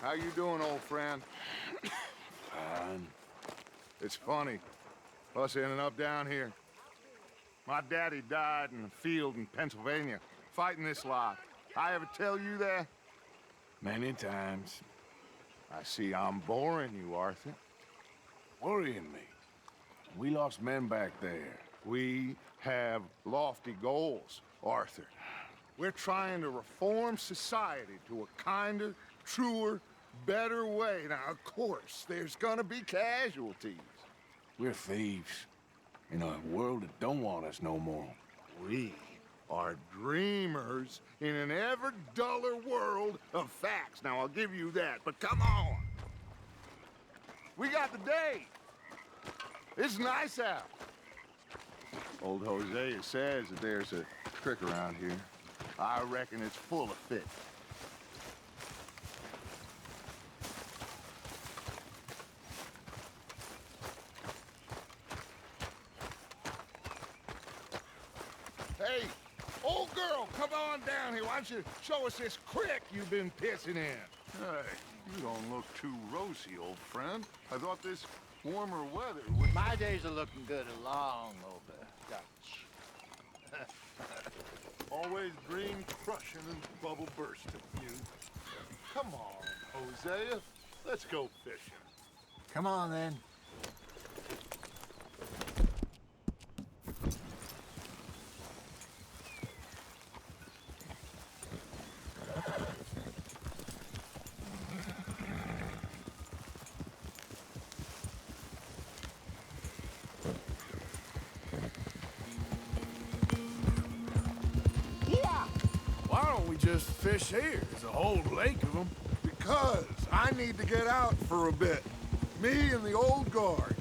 How you doing, old friend? Fine. It's funny, us ending up down here. My daddy died in a field in Pennsylvania, fighting this lot. I ever tell you that? Many times. I see I'm boring you, Arthur. Worrying me. We lost men back there. We have lofty goals, Arthur. We're trying to reform society to a kinder, truer, better way. Now, of course, there's gonna be casualties. We're thieves. In a world that don't want us no more. We are dreamers in an ever duller world of facts. Now, I'll give you that, but come on. We got the day. It's nice out. Old Hosea says that there's a trick around here. I reckon it's full of fish. Hey, old girl, come on down here. Why don't you show us this crick you've been pissing in? Hey, you don't look too rosy, old friend. I thought this warmer weather would... My days are looking good along over, Dutch. Always dream crushing and bubble bursting, you. Come on, Hosea. Let's go fishing. Come on, then. Why don't we just fish here? There's a whole lake of them. Because I need to get out for a bit. Me and the old guard.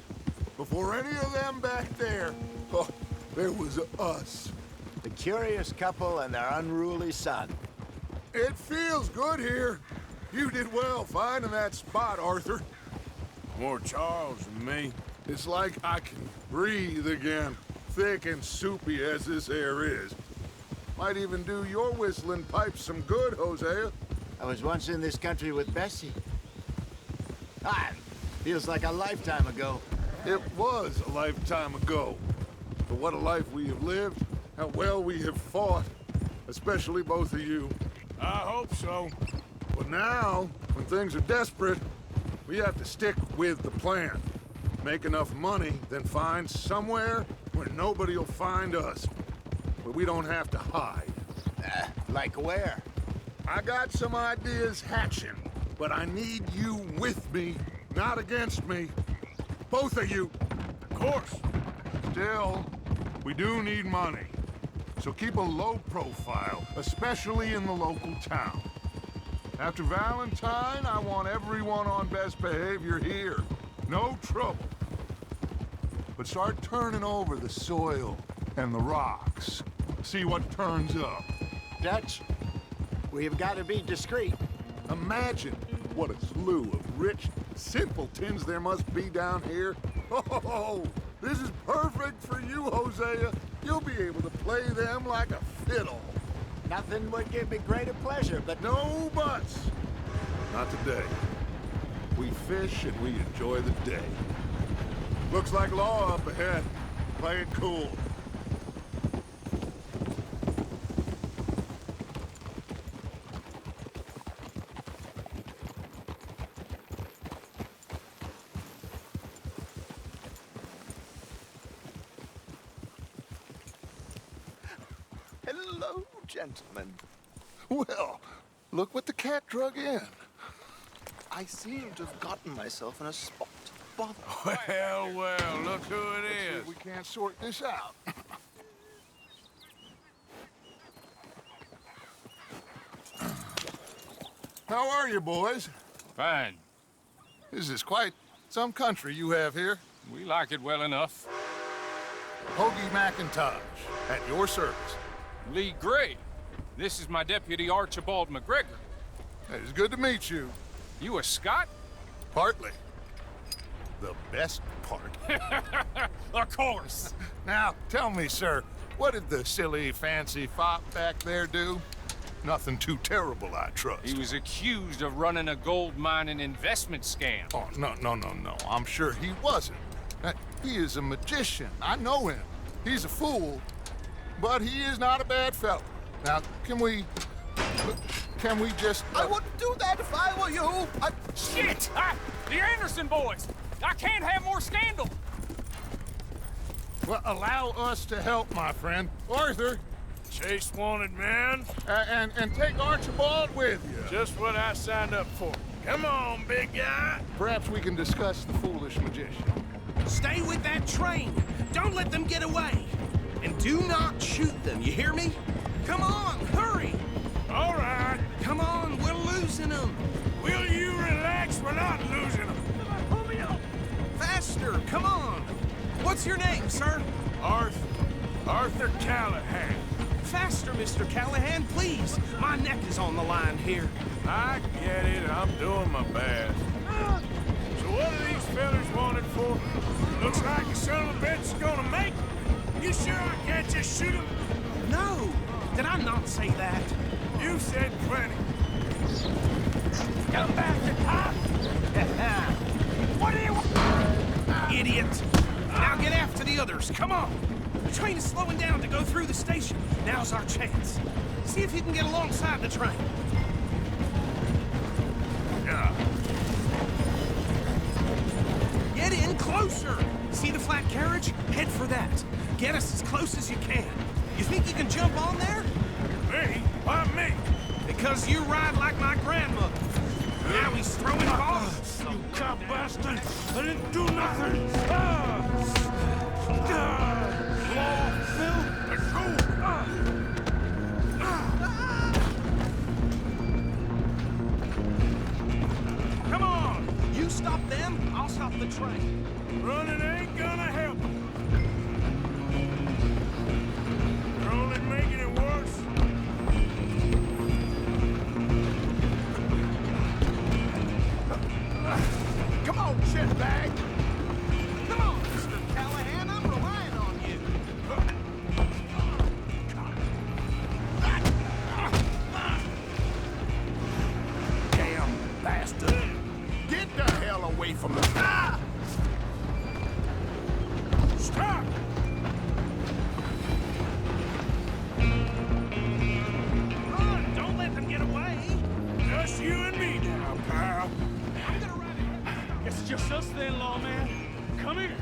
Before any of them back there, oh, there was us. The curious couple and their unruly son. It feels good here. You did well finding that spot, Arthur. More Charles than me. It's like I can breathe again, thick and soupy as this air is. Might even do your whistling pipes some good, Hosea. I was once in this country with Bessie. Ah, feels like a lifetime ago. It was a lifetime ago. But what a life we have lived, how well we have fought, especially both of you. I hope so. But now, when things are desperate, we have to stick with the plan. Make enough money, then find somewhere where nobody will find us. Where we don't have to hide. Like where? I got some ideas hatching, but I need you with me, not against me. Both of you. Of course. Still, we do need money. So keep a low profile, especially in the local town. After Valentine, I want everyone on best behavior here. No trouble. But start turning over the soil and the rocks. See what turns up. Dutch, we've got to be discreet. Imagine what a slew of rich simpletons there must be down here. Oh, this is perfect for you, Hosea. You'll be able to play them like a fiddle. Nothing would give me greater pleasure, but No buts. Not today. We fish and we enjoy the day. Looks like law up ahead. Play it cool. hello, gentlemen. Well, look what the cat drug in. I seem to have gotten myself in a spot to bother. Well, look who it See if is. we can't sort this out. How are you, boys? Fine. This is quite some country you have here. We like it well enough. Hoagie McIntosh, at your service. Lee Gray. This is my deputy Archibald McGregor. It's good to meet you. You a Scot? Partly. The best part. Of course. Now, tell me, sir, what did the silly, fancy fop back there do? Nothing too terrible, I trust. He was accused of running a gold mining investment scam. Oh, no. I'm sure he wasn't. He is a magician. I know him. He's a fool, but he is not a bad fellow. Now, can we just... I wouldn't do that if I were you. Shit! The Anderson boys! I can't have more scandal! Well, allow us to help, my friend. Arthur, Chase wanted man. and take Archibald with you. Just what I signed up for. Come on, big guy. Perhaps we can discuss the foolish magician. Stay with that train. Don't let them get away. And do not shoot them, you hear me? Come on, hurry! All right. Come on, we're losing them. Will you relax? We're not losing them. Pull me up! Faster, come on! What's your name, sir? Arthur Callahan. Faster, Mr. Callahan, please. My neck is on the line here. I get it. I'm doing my best. So what are these fellas wanted for? Looks like the son of a bitch is gonna make it. You sure I can't just shoot him? No! Did I not say that? You said plenty. Come back to top! What do you want? Idiot! Now get after the others, come on! The train is slowing down to go through the station. Now's our chance. See if you can get alongside the train. Yeah. Get in closer! See the flat carriage? Head for that. Get us as close as you can. You think you can jump on there? Me? Why me? Because you ride like my grandmother. Now he's throwing bombs. You cop bastard! I didn't do nothing! Phil, let's go! Come on! You stop them, I'll stop the train. Running ain't gonna help. You're only making it worse. Come on, shitbag! Come on, Mr. Callahan, I'm relying on you. Damn bastard! Get the hell away from me! Ah! Stop! Run! Don't let them get away! Just you and me now, pal. I'm gonna run it. It's just us then, lawman. Come here.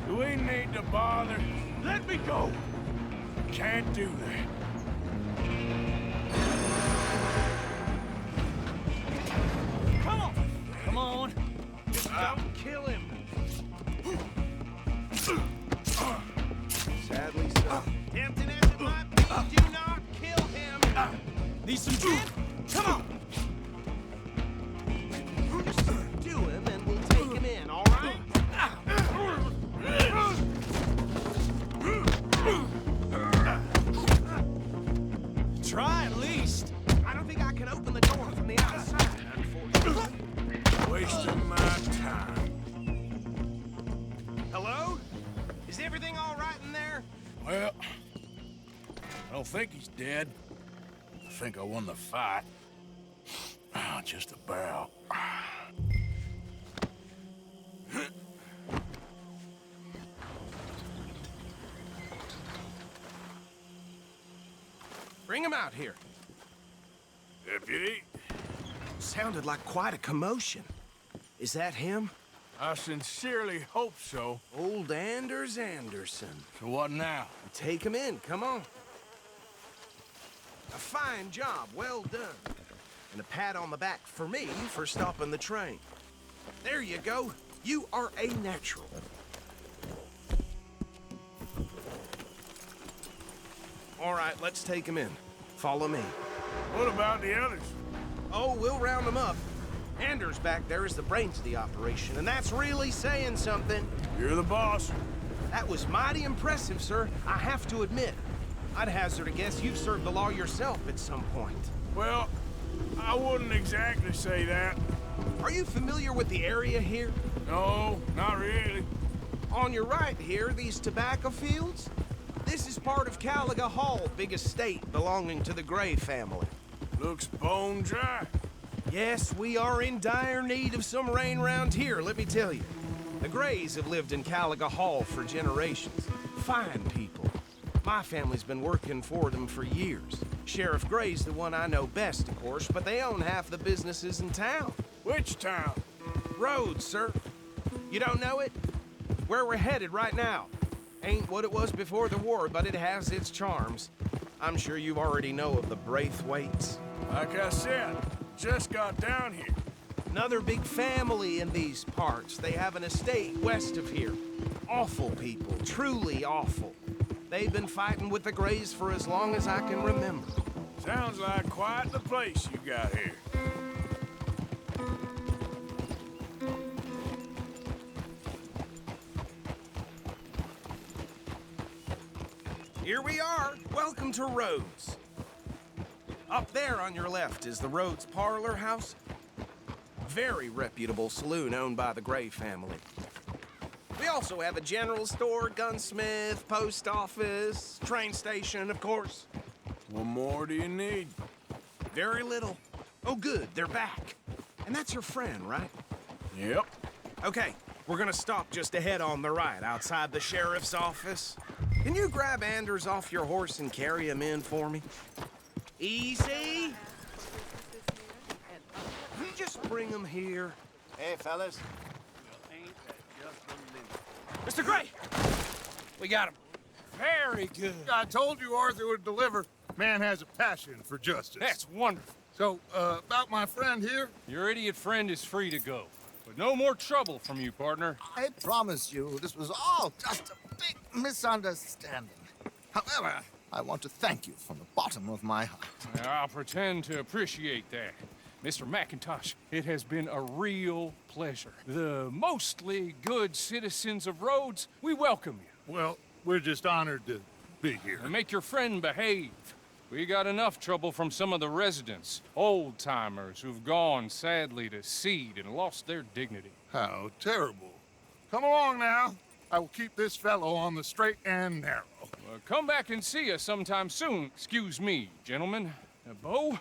We need to bother. Let me go. Can't do that. Come on. Come on. Just don't kill him. Sadly so. Tempting as it might be, do not kill him. Need some gin? Come on. Just subdue him and we'll take him in, all right? Try at least. I don't think I can open the door from the outside, unfortunately. Wasting my time. Hello? Is everything all right in there? Well, I don't think he's dead. I think I won the fight. Just about. Bring him out here. Deputy, Sounded like quite a commotion. Is that him? I sincerely hope so. Old Anders Anderson. So what now? Take him in, come on. A fine job, well done. And a pat on the back for me for stopping the train. There you go. You are a natural. All right, let's take him in. Follow me. What about the others? Oh, we'll round them up. Anders back there is the brains of the operation, and that's really saying something. You're the boss. That was mighty impressive, sir. I have to admit. I'd hazard a guess you've served the law yourself at some point. Well, I wouldn't exactly say that. Are you familiar with the area here? No, not really. On your right here, these tobacco fields? This is part of Caliga Hall, big estate belonging to the Gray family. Looks bone dry. Yes, we are in dire need of some rain round here, let me tell you. The Grays have lived in Caliga Hall for generations. Fine people. My family's been working for them for years. Sheriff Gray's the one I know best, of course, but they own half the businesses in town. Which town? Rhodes, sir. You don't know it? Where we're headed right now. Ain't what it was before the war, but it has its charms. I'm sure you already know of the Braithwaites. Like I said, just got down here. Another big family in these parts. They have an estate west of here. Awful people, truly awful. They've been fighting with the Grays for as long as I can remember. Sounds like quite the place you got here. Here we are. Welcome to Rhodes. Up there on your left is the Rhodes Parlor House. Very reputable saloon owned by the Gray family. We also have a general store, gunsmith, post office, train station, of course. What more do you need? Very little. Oh, good, they're back. And that's your friend, right? Yep. Okay, we're gonna stop just ahead on the right, outside the sheriff's office. Can you grab Anders off your horse and carry him in for me? Easy. You just bring him here. Hey, fellas. Mr. Gray! We got him. Very good. I told you Arthur would deliver. Man has a passion for justice. That's wonderful. So, about my friend here, Your idiot friend is free to go. But no more trouble from you, partner. I promise you, this was all just a big misunderstanding. However, I want to thank you from the bottom of my heart. I'll pretend to appreciate that. Mr. McIntosh, it has been a real pleasure. The mostly good citizens of Rhodes, we welcome you. well, we're just honored to be here. And make your friend behave. We got enough trouble from some of the residents, old-timers who've gone, sadly, to seed and lost their dignity. How terrible. Come along now. I will keep this fellow on the straight and narrow. Come back and see us sometime soon. Excuse me, gentlemen. Bo,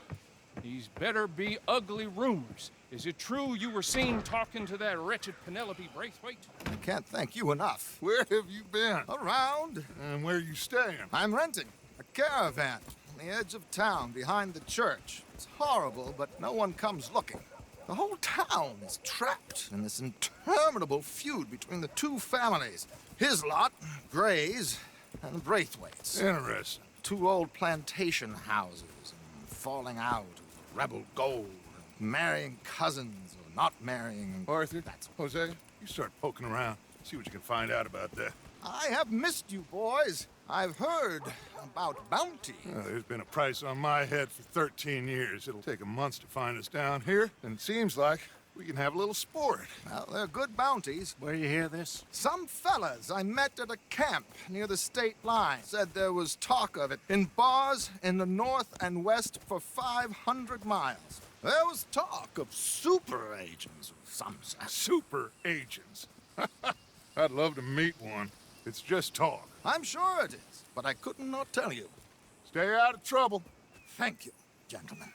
these better be ugly rumors. Is it true you were seen talking to that wretched Penelope Braithwaite? I can't thank you enough. Where have you been? Around, And where you staying? I'm renting a caravan on the edge of town behind the church. It's horrible, but no one comes looking. The whole town is trapped in this interminable feud between the two families. His lot, Gray's, and the Braithwaites. Interesting. Two old plantation houses and falling out of rebel gold, and marrying cousins or not marrying. Arthur, Jose, you start poking around. See what you can find out about that. I have missed you, boys. I've heard about bounty. There's been a price on my head for 13 years. It'll take 'em months to find us down here, and it seems like we can have a little sport. Well, they're good bounties. Where you hear this? Some fellas I met at a camp near the state line said there was talk of it in bars in the north and west for 500 miles. There was talk of super agents of some sort. Super agents. I'd love to meet one. It's just talk. I'm sure it is, but I couldn't not tell you. Stay out of trouble. Thank you, gentlemen.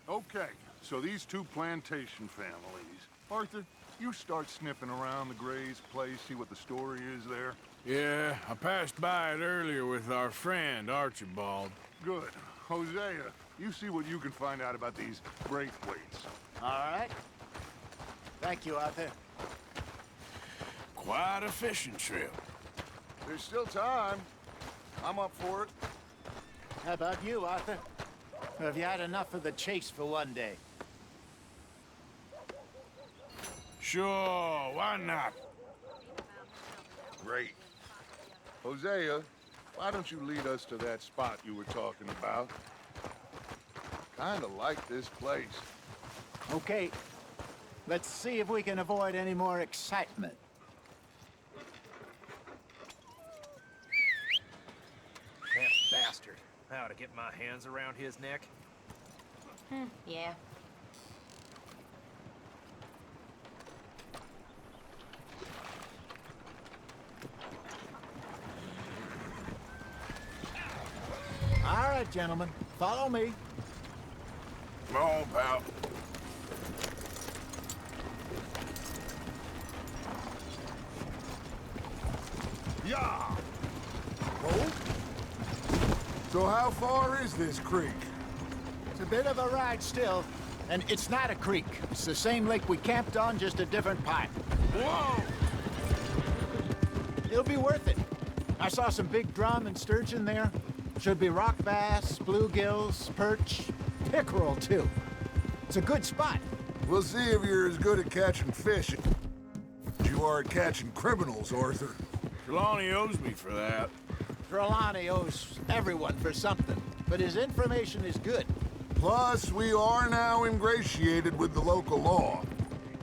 Okay, so these two plantation families. Arthur, you start sniffing around the Gray's place, see what the story is there. Yeah, I passed by it earlier with our friend, Archibald. Good. Hosea, you see what you can find out about these Braithwaites. All right. Thank you, Arthur. Quite a fishing trip. There's still time. I'm up for it. How about you, Arthur? Or have you had enough of the chase for one day? Sure, why not? Great. Hosea, why don't you lead us to that spot you were talking about? Kinda like this place. Okay. Let's see if we can avoid any more excitement. That bastard. I ought to get my hands around his neck. Yeah. gentlemen. Follow me. Come on, pal. Yeah. Oh? So how far is this creek? It's a bit of a ride still. And it's not a creek. It's the same lake we camped on, just a different pipe. Whoa! It'll be worth it. I saw some big drum and sturgeon there. Should be rock bass, bluegills, perch, pickerel, too. It's a good spot. We'll see if you're as good at catching fish as you are at catching criminals, Arthur. Trelawney owes me for that. Trelawney owes everyone for something, but his information is good. Plus, we are now ingratiated with the local law.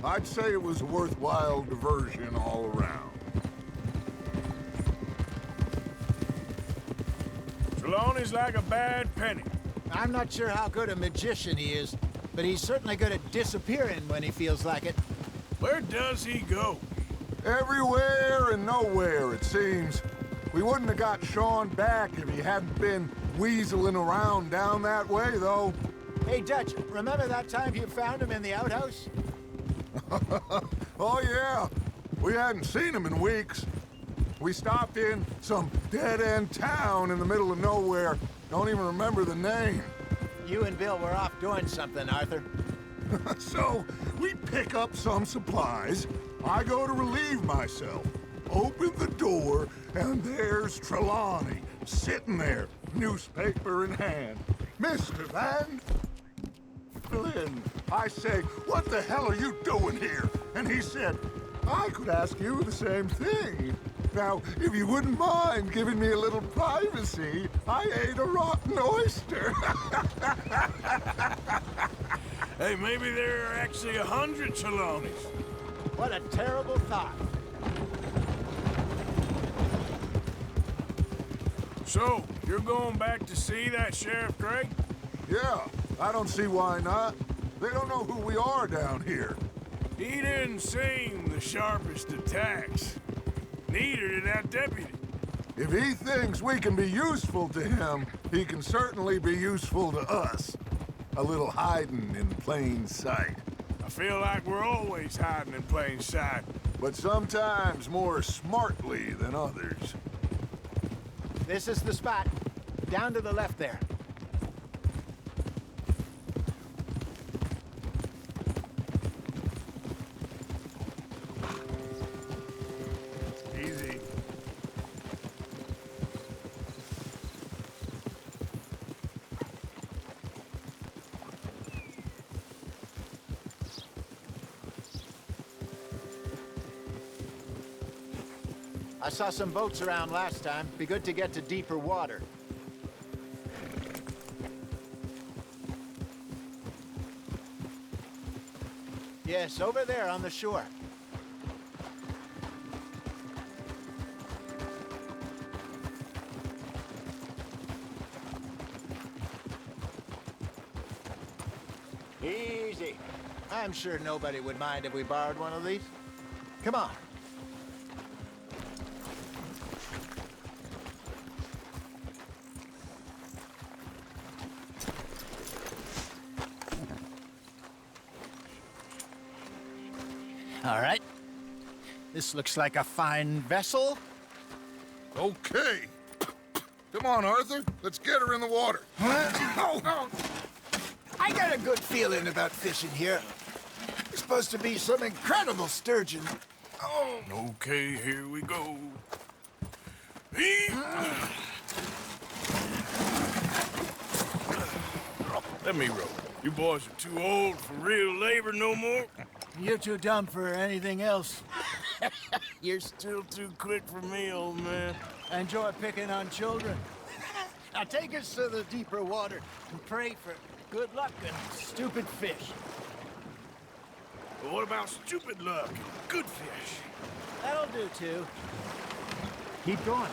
I'd say it was a worthwhile diversion all around. Trelawney's like a bad penny. I'm not sure how good a magician he is, but he's certainly good at disappearing when he feels like it. Where does he go? Everywhere and nowhere, it seems. We wouldn't have got Sean back if he hadn't been weaseling around down that way, though. Hey, Dutch, remember that time you found him in the outhouse? Oh, yeah. We hadn't seen him in weeks. We stopped in some dead-end town in the middle of nowhere. Don't even remember the name. You and Bill were off doing something, Arthur. So, we pick up some supplies. I go to relieve myself. Open the door, and there's Trelawney, sitting there, newspaper in hand. Mr. Van Flynn. I say, what the hell are you doing here? And he said, I could ask you the same thing. Now, if you wouldn't mind giving me a little privacy, I ate a rotten oyster. Hey, maybe there are actually 100 Trelawneys. What a terrible thought. So, you're going back to see that Sheriff Craig? Yeah, I don't see why not. They don't know who we are down here. He didn't seem the sharpest attacks. Neither did that deputy. If he thinks we can be useful to him, he can certainly be useful to us. A little hiding in plain sight. I feel like we're always hiding in plain sight. But sometimes more smartly than others. This is the spot. Down to the left there. Easy. I saw some boats around last time. Be good to get to deeper water. Yes, over there on the shore. Easy. I'm sure nobody would mind if we borrowed one of these. Come on. All right. This looks like a fine vessel. Okay. Come on, Arthur. Let's get her in the water. I got a good feeling about fishing here. There's supposed to be some incredible sturgeon. Oh. Okay, here we go. Let me row. You boys are too old for real labor no more. You're too dumb for anything else. You're still too quick for me, old man. I enjoy picking on children. Now take us to the deeper water and pray for good luck and stupid fish. But what about stupid luck and good fish? That'll do, too. Keep going.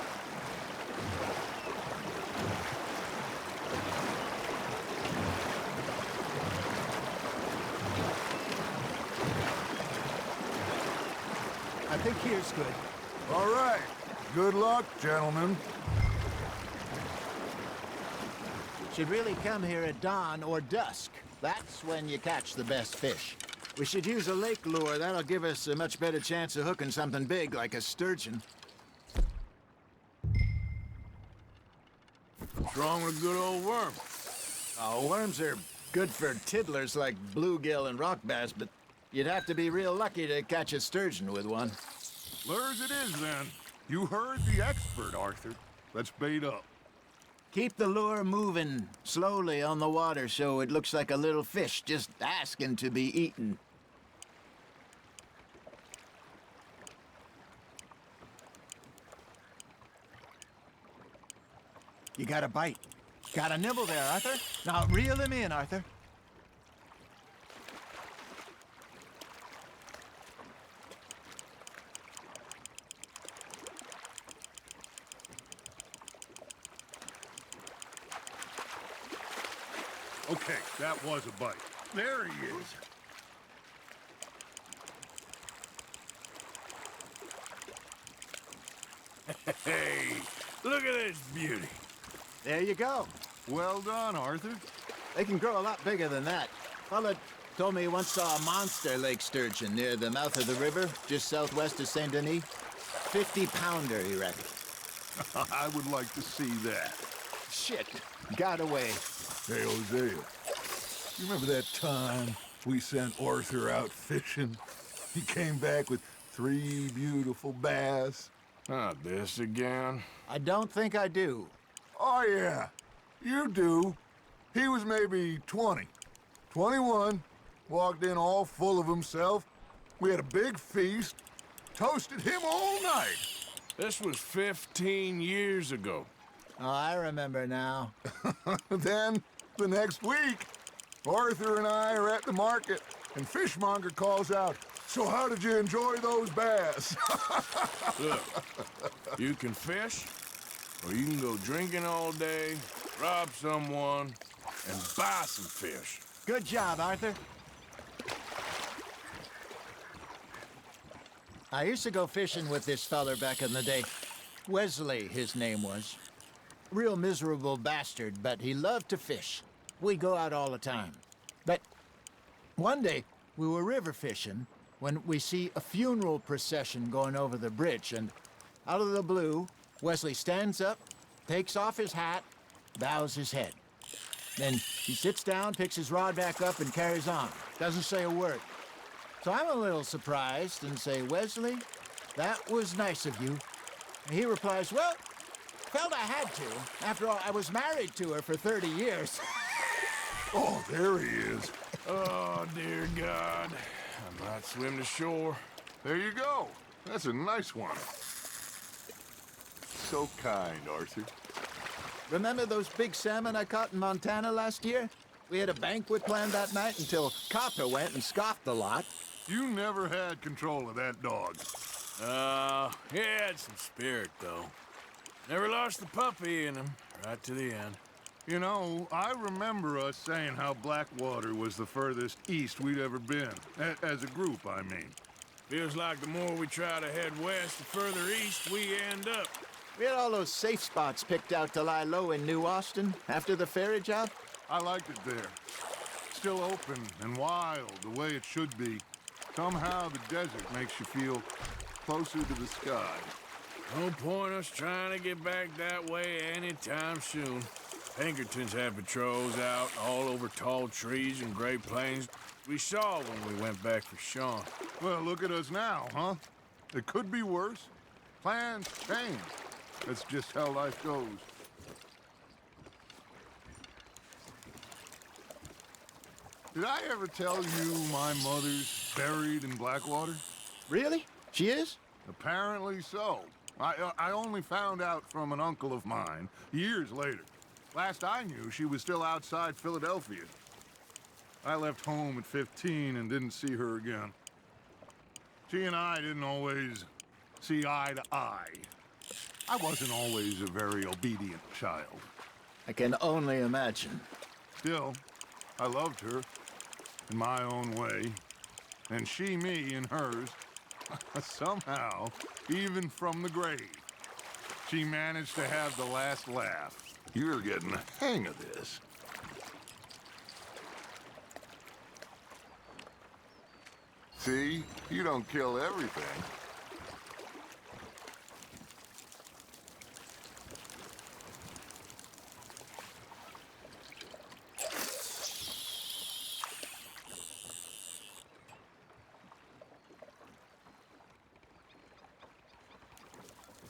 I think here's good. All right. Good luck, gentlemen. Should really come here at dawn or dusk. That's when you catch the best fish. We should use a lake lure. That'll give us a much better chance of hooking something big like a sturgeon. What's wrong with a good old worm? Oh, worms are good for tiddlers like bluegill and rock bass, but you'd have to be real lucky to catch a sturgeon with one. Lures it is, then. You heard the expert, Arthur. Let's bait up. Keep the lure moving slowly on the water so it looks like a little fish just asking to be eaten. You got a bite. Got a nibble there, Arthur. Now reel him in, Arthur. Okay, that was a bite. There he is. Hey, look at this beauty. There you go. Well done, Arthur. They can grow a lot bigger than that. Fella told me he once saw a monster lake sturgeon near the mouth of the river, just southwest of Saint Denis. 50-pounder, he reckoned. I would like to see that. Shit, got away. Hey, Hosea, you remember that time we sent Arthur out fishing? He came back with 3 beautiful bass. Not this again. I don't think I do. Oh, yeah, you do. He was maybe 20, 21, walked in all full of himself. We had a big feast, toasted him all night. This was 15 years ago. Oh, I remember now. Then, the next week, Arthur and I are at the market, and Fishmonger calls out, "So how did you enjoy those bass?" Look, you can fish, or you can go drinking all day, rob someone, and buy some fish. Good job, Arthur. I used to go fishing with this feller back in the day. Wesley, his name was. Real miserable bastard, but he loved to fish. We go out all the time. But one day, we were river fishing when we see a funeral procession going over the bridge, and out of the blue, Wesley stands up, takes off his hat, bows his head. Then he sits down, picks his rod back up, and carries on. Doesn't say a word. So I'm a little surprised and say, "Wesley, that was nice of you." And he replies, "Well, felt I had to. After all, I was married to her for 30 years. Oh, there he is. Oh, dear God. I might swim to shore. There you go. That's a nice one. So kind, Arthur. Remember those big salmon I caught in Montana last year? We had a banquet planned that night until Copper went and scoffed the lot. You never had control of that dog. He had some spirit, though. Never lost the puppy in him, right to the end. You know, I remember us saying how Blackwater was the furthest east we'd ever been. As a group, I mean. Feels like the more we try to head west, the further east we end up. We had all those safe spots picked out to lie low in New Austin after the ferry job. I liked it there. Still open and wild, the way it should be. Somehow the desert makes you feel closer to the sky. No point us trying to get back that way anytime soon. Pinkertons have patrols out all over tall trees and Great Plains. We saw when we went back for Sean. Well, look at us now, huh? It could be worse. Plans change. That's just how life goes. Did I ever tell you my mother's buried in Blackwater? Really? She is? Apparently so. I only found out from an uncle of mine years later. Last I knew, she was still outside Philadelphia. I left home at 15 and didn't see her again. She and I didn't always see eye to eye. I wasn't always a very obedient child. I can only imagine. Still, I loved her in my own way, and she me in hers. Somehow, even from the grave, she managed to have the last laugh. You're getting the hang of this. See? You don't kill everything.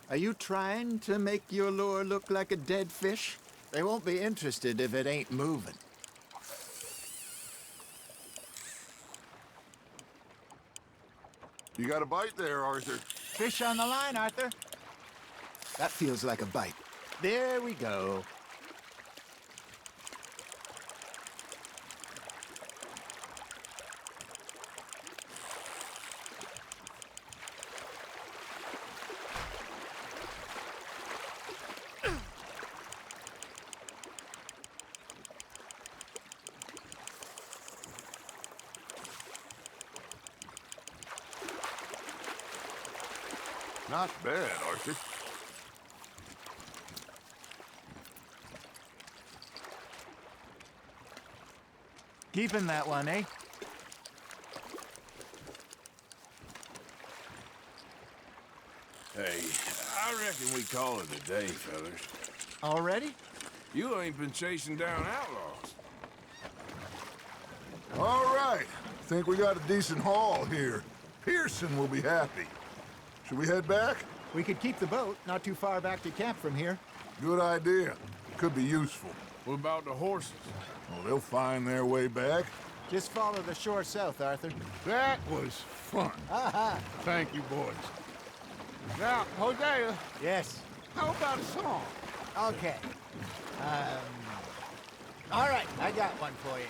Are you trying to make your lure look like a dead fish? They won't be interested if it ain't moving. You got a bite there, Arthur. Fish on the line, Arthur. That feels like a bite. There we go. Not bad, Arthur. Keeping that one, eh? Hey, I reckon we call it a day, fellas. Already? You ain't been chasing down outlaws. All right. Think we got a decent haul here. Pearson will be happy. Should we head back? We could keep the boat not too far back to camp from here. Good idea. Could be useful. What about the horses? Well, they'll find their way back. Just follow the shore south, Arthur. That was fun. Thank you, boys. Now, Hosea, Yes. how about a song? Okay. All right, I got one for you.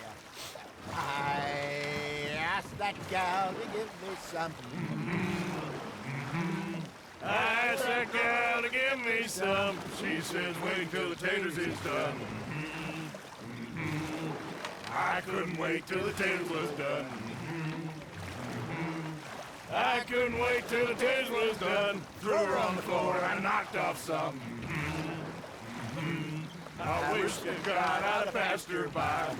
I asked that gal to give me some. I asked that gal to give me some. She says, wait till the taters is done. I couldn't wait till the taters was done. I couldn't wait till the taters was done. Threw her on the floor and knocked off some. I wish to God I'd have passed her by.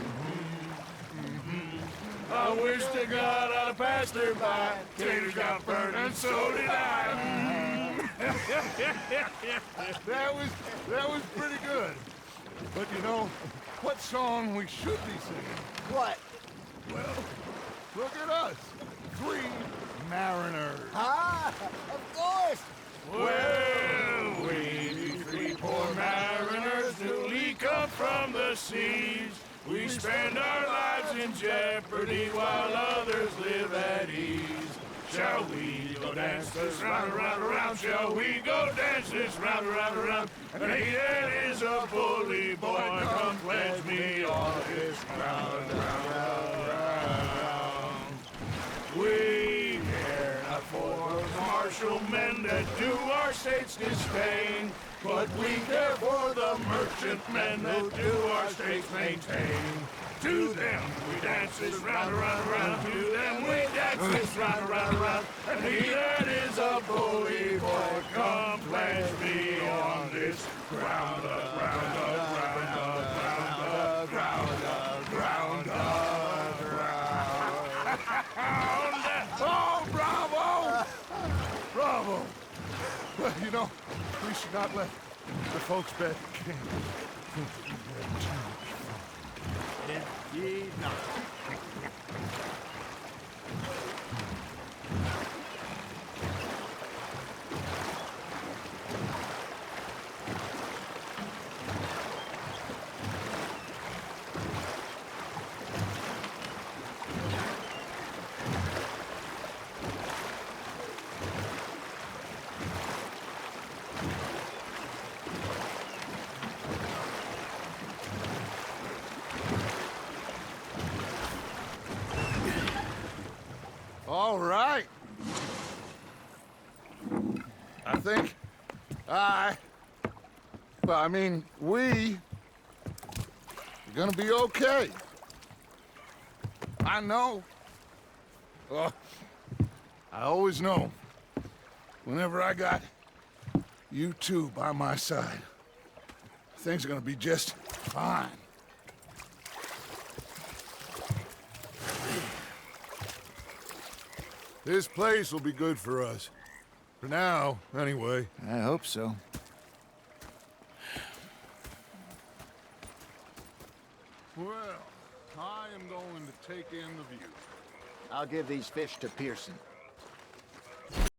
I wish to God I'd have passed her by. Taters got burned and so did I. That was pretty good. But you know, what song we should be singing? What? Well, look at us. 3 mariners. Ah, of course. Well, we 3 poor mariners newly come from the seas. We spend our lives in jeopardy while others live at ease. Shall we go dance this round, around, around? Shall we go dance this round, around, around? And he that is a bully boy, come pledge me on this round, round, round, round. We care not for the martial men that do our state's disdain, but we care for the merchantmen that do our states maintain. To them we dance this round, around, around. To them we dance this round, around, around. And he that is a bully boy, come pledge me on this ground up, ground up, ground up, ground up, ground up, ground up, ground up. Oh, bravo! Bravo! Well, you know, we should not let the folks back at camp think that we had too much fun. Indeed not. All right. I think we are gonna be okay. I know. I always know. Whenever I got you two by my side, things are gonna be just fine. This place will be good for us. For now, anyway. I hope so. Well, I am going to take in the view. I'll give these fish to Pearson.